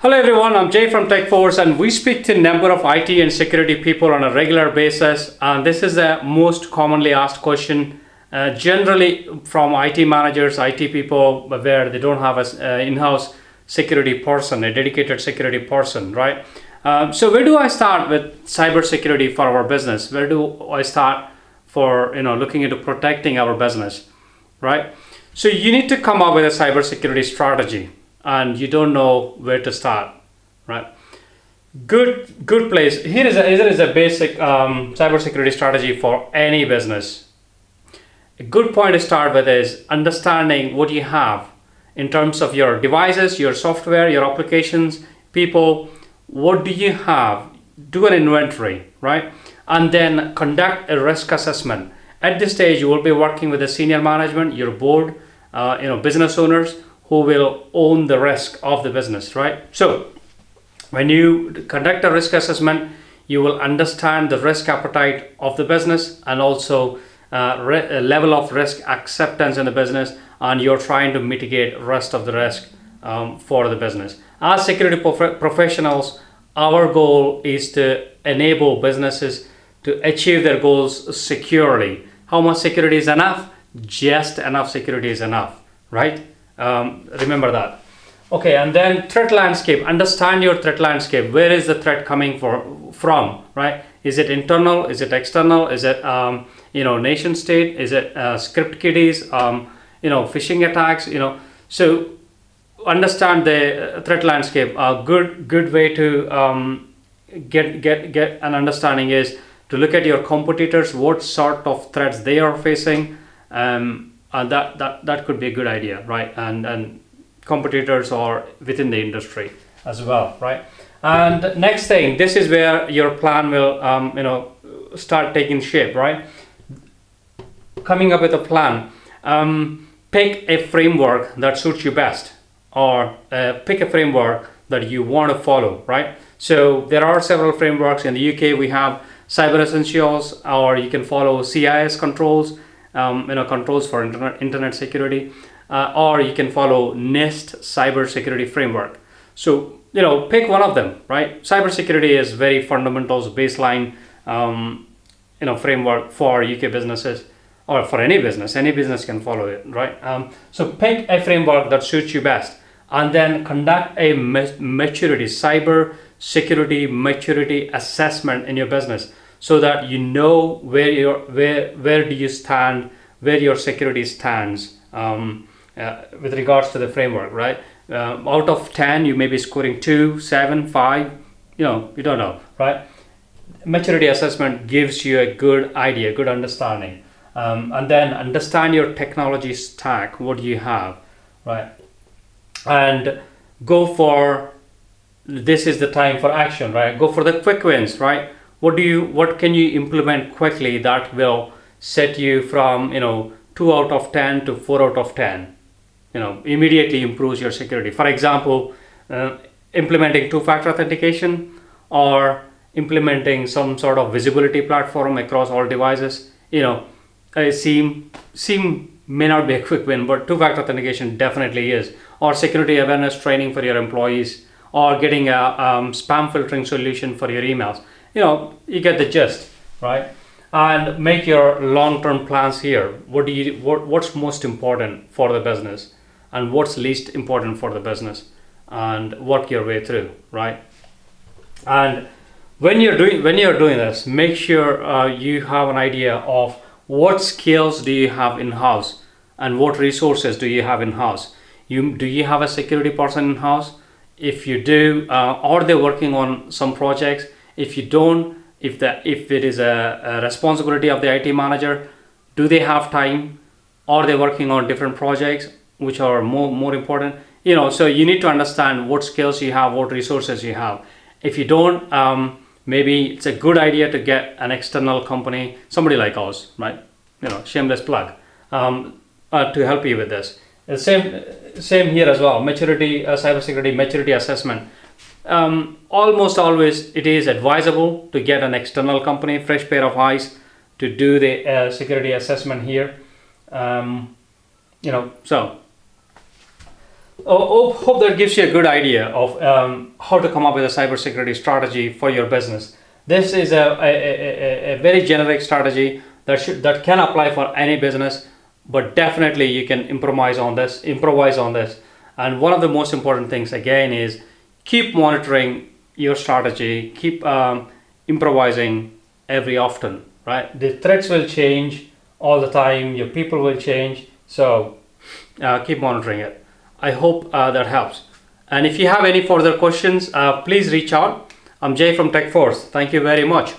Hello everyone, I'm Jay from TechForce, and we speak to a number of IT and security people on a regular basis, and this is the most commonly asked question generally from IT managers, IT people where they don't have an in-house security person, a dedicated security person, right? So where do I start with cybersecurity for our business? Where do I start for looking into protecting our business, right? So you need to come up with a cybersecurity strategy, and you don't know where to start, right? Good place. Here is a basic cybersecurity strategy for any business. A good point to start with is understanding what you have in terms of your devices, your software, your applications, people. What do you have? Do an inventory, right? And then conduct a risk assessment. At this stage, you will be working with the senior management, your board, business owners who will own the risk of the business, right? So when you conduct a risk assessment, you will understand the risk appetite of the business and also level of risk acceptance in the business, and you're trying to mitigate rest of the risk for the business. As security professionals, our goal is to enable businesses to achieve their goals securely. How much security is enough? Just enough security is enough, right? Remember that. Okay, and then threat landscape. Understand your threat landscape. Where is the threat coming from, right? Is it internal? Is it external? Is it nation state? Is it script kiddies? Phishing attacks? So understand the threat landscape. A good way to get an understanding is to look at your competitors, what sort of threats they are facing. And that could be a good idea, right? And competitors are within the industry as well, right? And next thing, this is where your plan will start taking shape, right? Coming up with a plan. Pick a framework that suits you best, or pick a framework that you want to follow, right? So there are several frameworks. In the UK we have Cyber Essentials, or you can follow CIS controls, controls for internet security, or you can follow NIST cybersecurity framework. So pick one of them, right? Cybersecurity is very fundamentals, baseline framework for UK businesses, or for any business. Any business can follow it, right? So pick a framework that suits you best, and then conduct a cyber security maturity assessment in your business, so that you know where do you stand, where your security stands with regards to the framework, right? Out of 10, you may be scoring 2, 7, 5. You don't know, right? Maturity assessment gives you a good idea, good understanding, and then understand your technology stack. What do you have, right? And go for, this is the time for action, right? Go for the quick wins, right? What can you implement quickly that will set you from 2 out of 10 to 4 out of 10? Immediately improves your security. For example, implementing two-factor authentication, or implementing some sort of visibility platform across all devices. SIEM may not be a quick win, but two-factor authentication definitely is. Or security awareness training for your employees, or getting a spam filtering solution for your emails. You get the gist, right? And make your long-term plans here. What's most important for the business, and what's least important for the business, and work your way through, right? And when you're doing this, make sure you have an idea of what skills do you have in-house, and what resources do you have in-house. Do you have a security person in-house? If you do, are they working on some projects? If you don't, if it is a responsibility of the IT manager, do they have time? Are they working on different projects which are more important? So you need to understand what skills you have, what resources you have. If you don't, maybe it's a good idea to get an external company, somebody like us, right? Shameless plug, to help you with this. Same here as well. Cybersecurity maturity assessment. Almost always it is advisable to get an external company, fresh pair of eyes, to do the security assessment here. So Hope that gives you a good idea of how to come up with a cybersecurity strategy for your business. This is a very generic strategy that can apply for any business, but definitely you can improvise on this. And one of the most important things again is keep monitoring your strategy, keep improvising every often, right? The threats will change all the time, your people will change, so keep monitoring it. I hope that helps. And if you have any further questions, please reach out. I'm Jay from TechForce. Thank you very much.